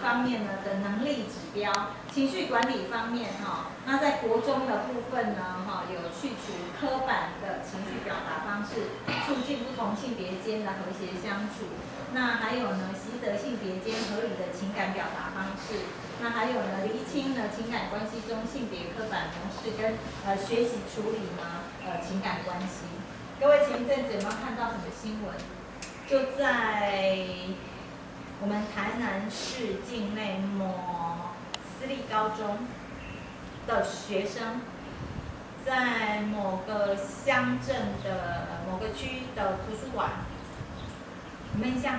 方面呢的能力指标，情绪管理方面那在国中的部分呢有去除刻板的情绪表达方式，促进不同性别间的和谐相处。那还有呢，习得性别间合理的情感表达方式。那还有呢，厘清呢情感关系中性别刻板模式跟学习处理呢情感关系。各位前一阵子有没有看到什么新闻？就在我们台南市境内某私立高中的学生，在某个乡镇的某个区的图书馆，有没有印象？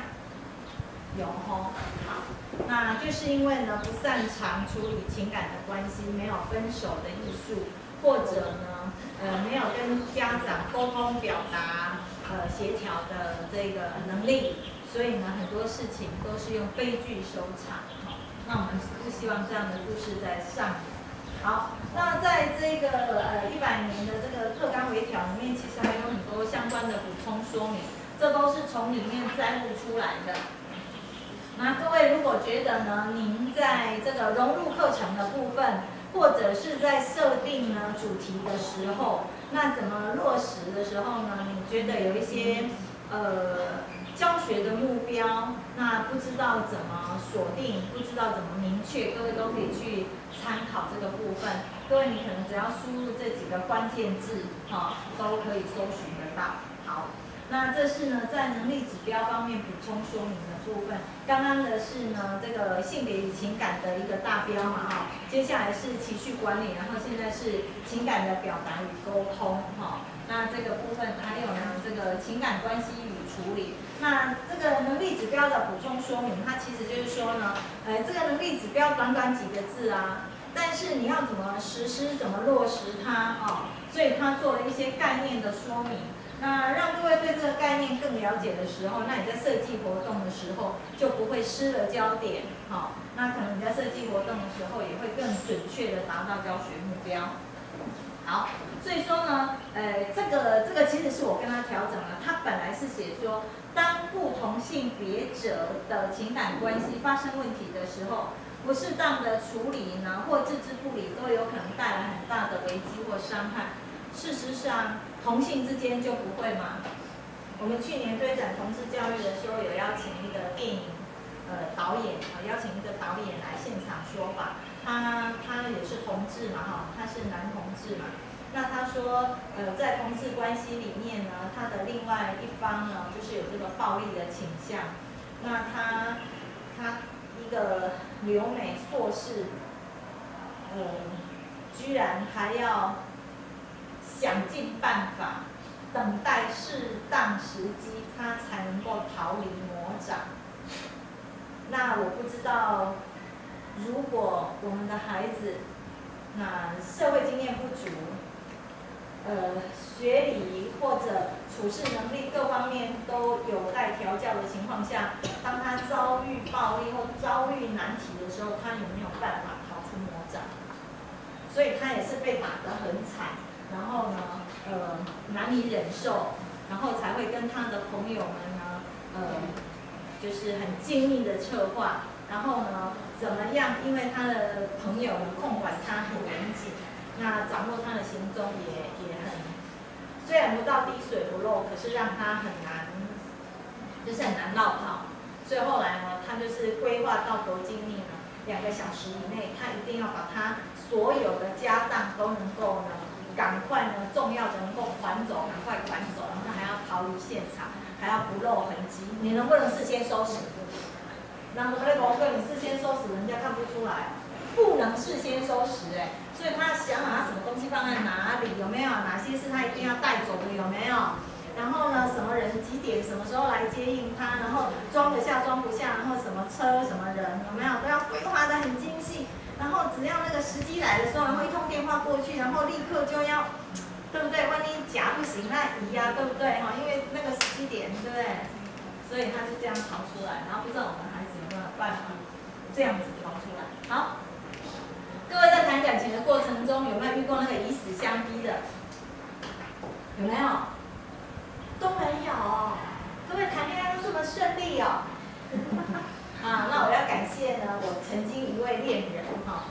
有吼，好，那就是因为呢不擅长处理情感的关系，没有分手的艺术，或者呢没有跟家长沟通表达协调的这个能力，所以呢很多事情都是用悲剧收场。那我们不希望这样的故事在上演。好，那在这个100年的这个课纲微调里面，其实还有很多相关的补充说明，这都是从里面摘录出来的。那各位如果觉得呢，您在这个融入课程的部分，或者是在设定呢主题的时候，那怎么落实的时候呢，你觉得有一些教学的目标，那不知道怎么锁定，不知道怎么明确，各位都可以去参考这个部分。各位你可能只要输入这几个关键字，都可以搜寻得到。好。那这是呢，在能力指标方面补充说明的部分。刚刚的是呢，这个性别与情感的一个大标嘛，接下来是情绪管理，然后现在是情感的表达与沟通，那这个部分还有呢，这个情感关系与处理。那这个能力指标的补充说明，它其实就是说呢，这个能力指标短短几个字啊，但是你要怎么实施，怎么落实它所以它做了一些概念的说明。那让各位对这个概念更了解的时候，那你在设计活动的时候就不会失了焦点，那可能你在设计活动的时候也会更准确的达到教学目标。好，所以说呢，这个其实是我跟他调整了，他本来是写说，当不同性别者的情感关系发生问题的时候，不适当的处理呢，或置之不理，都有可能带来很大的危机或伤害。事实上，同性之间就不会嘛。我们去年推展同志教育的时候，有邀请一个电影导演邀请一个导演来现场说法。他也是同志嘛他是男同志嘛。那他说在同志关系里面呢，他的另外一方呢，就是有这个暴力的倾向。那他一个留美硕士，居然还要想尽办法，等待适当时机，他才能够逃离魔掌。那我不知道，如果我们的孩子，那社会经验不足，学理或者处事能力各方面都有待调教的情况下，当他遭遇暴力或遭遇难题的时候，他有没有办法逃出魔掌？所以他也是被打得很惨。然后呢，难以忍受，然后才会跟他的朋友们呢，就是很精密的策划，然后呢，怎么样？因为他的朋友呢控管他很严谨，那掌握他的行踪也很，虽然不到滴水不漏，可是让他很难，就是很难落跑。所以后来呢，他就是规划到多精密呢，2个小时以内，他一定要把他所有的家当都能够呢。赶快呢，重要的能够还走，赶快还走，然后还要逃离现场，还要不露痕迹。你能不能事先收拾？那我跟你事先收拾，人家看不出来，不能事先收拾所以他想好他什么东西放在哪里，有没有？哪些是他一定要带走的，有没有？然后呢，什么人几点什么时候来接应他？然后装得下装不下，然后什么车什么人，有没有？都要规划得很精细。然后只要那个时机来的时候，然后一通电话过去，然后立刻就要，对不对？万一夹不行，那移呀，对不对？因为那个时机点，对不对？所以他就这样逃出来，然后不知道我们孩子有没有办法这样子逃出来。好，各位在谈感情的过程中，有没有遇过那个以死相逼的？有没有？都没有。各位谈恋爱都这么顺利那我要感谢呢，我哈。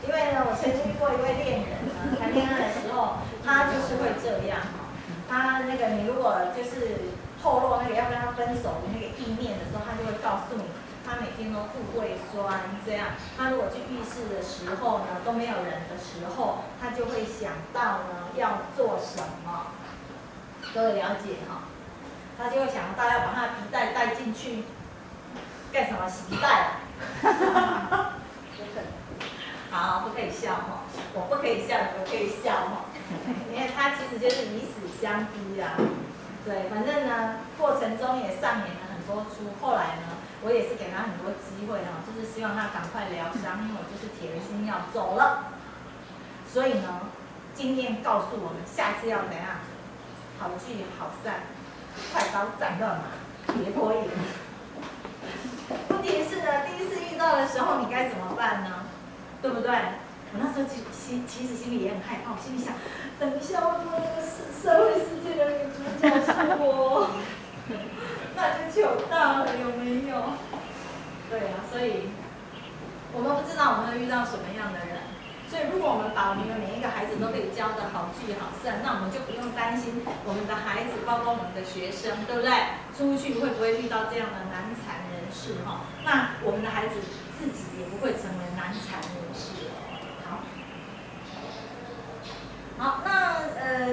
因为呢，我曾经遇过一位恋人呢，谈恋爱的时候，他就是会这样哈。他那个你如果就是透露那个要跟他分手的那个意念的时候，他就会告诉你，他每天都腹胃酸这样。他如果去浴室的时候呢，都没有人的时候，他就会想到呢要做什么。各位了解哈？他就会想到要把他的皮带带进去，干什么？洗皮带。好，不可以笑哈，我不可以笑，你们可以笑哈。因为他其实就是以死相逼啊。对，反正呢，过程中也上演了很多出。后来呢，我也是给他很多机会哈，就是希望他赶快疗伤，因为我就是铁了心要走了。所以呢，经验告诉我们，下次要怎样？好聚好散，快刀斩乱麻，别拖延。问题是呢，第一次遇到的时候，你该怎么办呢？对不对？我那时候其实心里也很害怕，我心里想，等一下会不会那个社会事件的女主角是我？那就糗大了，有没有？对啊，所以我们不知道我们会遇到什么样的人。所以，如果我们把我们的每一个孩子都可以教得好聚好散，那我们就不用担心我们的孩子，包括我们的学生，对不对？出去会不会遇到这样的难缠人士哈？那我们的孩子自己也不会成为难缠人士。好，好，那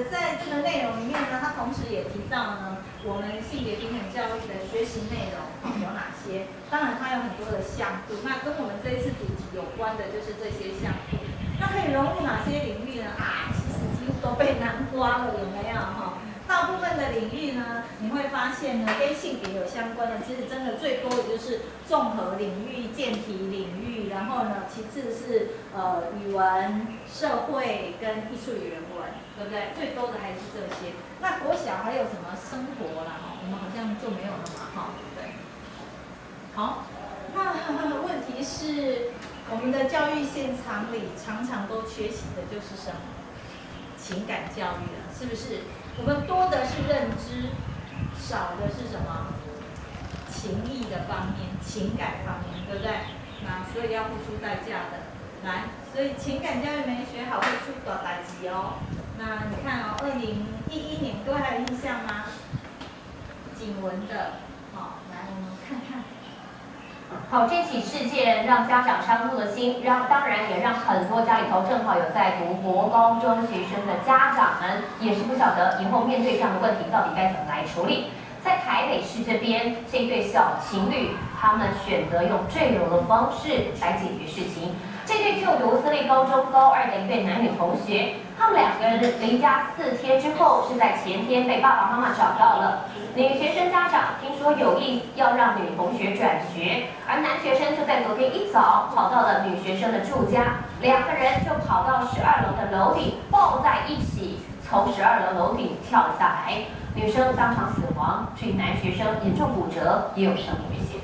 在这个内容里面呢，他同时也提到呢，我们性别平等教育的学习内容有哪些？当然，它有很多的项目，那跟我们这一次主题有关的就是这些项目。那可以融入哪些领域呢？其实几乎都被囊括了，有没有哈？大部分的领域呢，你会发现呢，跟性别有相关的，其实真的最多的就是综合领域、健体领域，然后呢，其次是语文、社会跟艺术与人文，对不对？最多的还是这些。那国小还有什么生活啦？哈，我们好像就没有了嘛，哈，对。好，那问题是。我们的教育现场里常常都缺席的就是什么？情感教育了，是不是？我们多的是认知，少的是什么？情义的方面、情感方面，对不对？那所以要付出代价的。来，所以情感教育没学好会出大代志哦。那你看哦，2011年各位还有印象吗？景文的，好，来我们看看。好，这起事件让家长伤透了心，当然也让很多家里头正好有在读国高中学生的家长们，也是不晓得以后面对这样的问题到底该怎么来处理。在台北市这边，这一对小情侣，他们选择用坠楼的方式来解决事情。这对就读私立高中高2的一对男女同学，他们2个人离家4天之后，是在前天被爸爸妈妈找到了。女学生家长听说有意要让女同学转学，而男学生就在昨天一早跑到了女学生的住家，2个人就跑到12楼的楼顶抱在一起，从12楼楼顶跳了下来。女生当场死亡，至于男学生严重骨折，也有生命危险。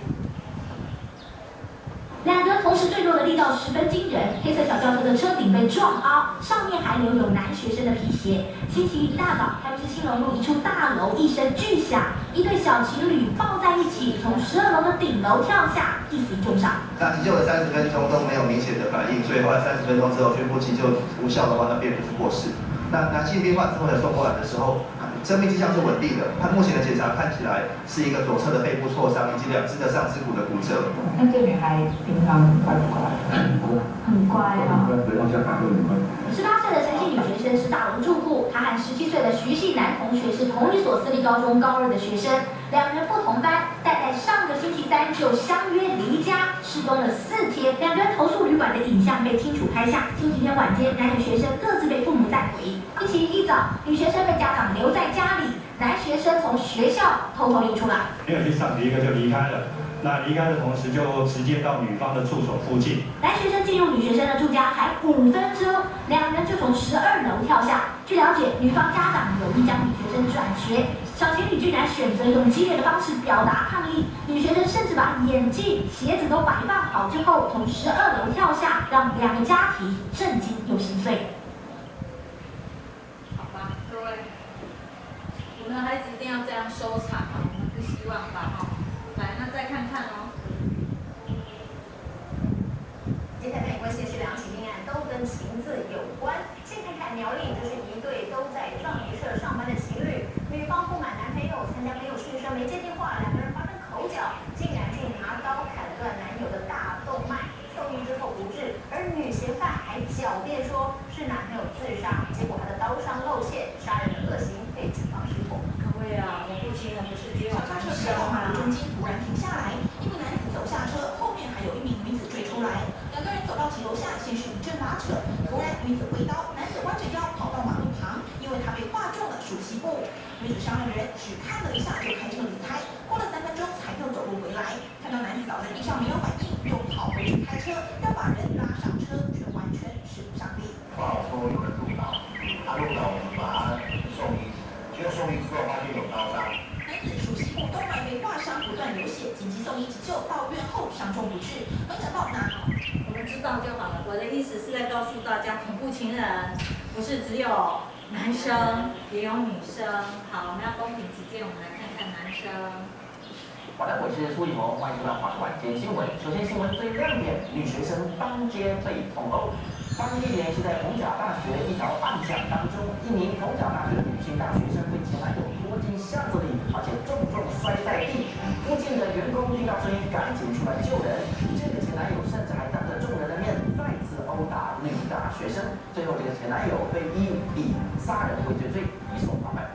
2个同时坠落的力道十分惊人，黑色小轿车的车顶被撞凹，上面还留有男学生的皮鞋。星期一大早，台北市新隆路一处大楼一声巨响，一对小情侣抱在一起，从12楼的顶楼跳下，一死一重伤。那急救的30分钟都没有明显的反应，所以后来30分钟之后宣布急救无效的话，那病人就是过世。那男性病患之后呢送过来的时候，生命迹象是稳定的，他目前的检查看起来是一个左侧的背部挫伤以及2只的上肢骨的骨折。那这女孩平常乖不乖？很乖啊。18岁的陈姓女学生是大楼住户，她和17岁的徐姓男同学是同一所私立高中高2的学生，2人不同班，但在上个星期3就相约离家，失踪了4天。2人投宿旅馆的影像被清楚拍下。星期天晚间，男女学生各自被父母带回。星期一早，女学生被家长留在家里，男学生从学校偷偷溜出来，没有去上课，一个就离开了。那离开的同时，就直接到女方的住所附近。男学生进入女学生的住家才5分钟，2人就从12楼跳下。据了解，女方家长有意将女学生转学，小情侣居然选择用激烈的方式表达抗议。女学生甚至把眼镜、鞋子都摆放好之后，从12楼跳下，让2个家庭震惊又心碎。好吧，各位，我们的孩子一定要这样收场啊！我们不希望吧，哈。来，那再看看哦。接下来，我谢谢梁。女子挥刀，男子弯着腰跑到马路旁，因为他被划中了属膝部。女子伤了人，只看了一下就开车离开，过了3分钟才又走路回来。看到男子倒在地上没有反应，又跑回去开车，要把人拉上车，却完全使不上力。报说有人路倒，路倒我们把他送医，结果送医之后发现有刀伤。男子属膝部动脉被划伤，不断流血，紧急送医急救，到院后伤重不治。没想到我们知道就好了。我的意思是在告诉大家，恐怖情人不是只有男生，也有女生。好，我们要公平起见，我们来看看男生。好的，我是苏以萌，欢迎收看晚间新闻。首先，新闻最亮点：女学生当街被捅殴。发生地点是在逢甲大学一条暗巷当中，一名逢甲大学女性大学生被前男友拖进巷子里，而且重重摔在地。附近的员工听到声音，赶紧出来救人。这个前男友甚至还当着众人的面再次殴打女大学生。最后，这个前男友被以杀人未遂罪移送法办。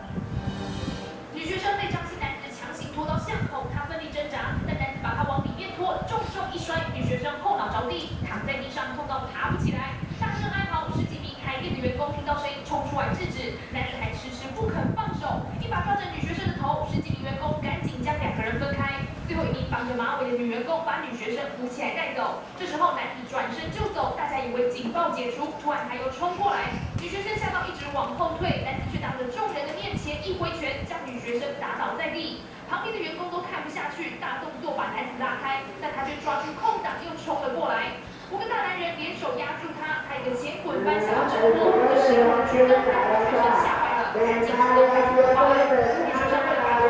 女学生被张姓男子强行拖到巷口，她奋力挣扎，但男子把她往里面拖，重重一摔，女学生后脑着地，躺在地上痛到爬不起来。大声哀嚎，10几名开店的员工听到声音冲出来制止，男子还迟迟不肯放手，一把抓着女学生的头，10几名员工赶紧将2个人分开。最后一名绑着马尾的女员工把女学生扶起来带走。这时候男子转身就走，大家以为警报解除，突然他又冲过来，女学生吓到一直往后退，男子却当着众人的面前一挥拳将女学生打倒在地。旁边的员工都看不下去，大动作把男子拉开，但他却抓住空档又冲了过来。5个大男人联手压住他，还有个前滚翻想要挣脱，可是女学生把女学生吓坏了，赶紧冲过来，女学生被打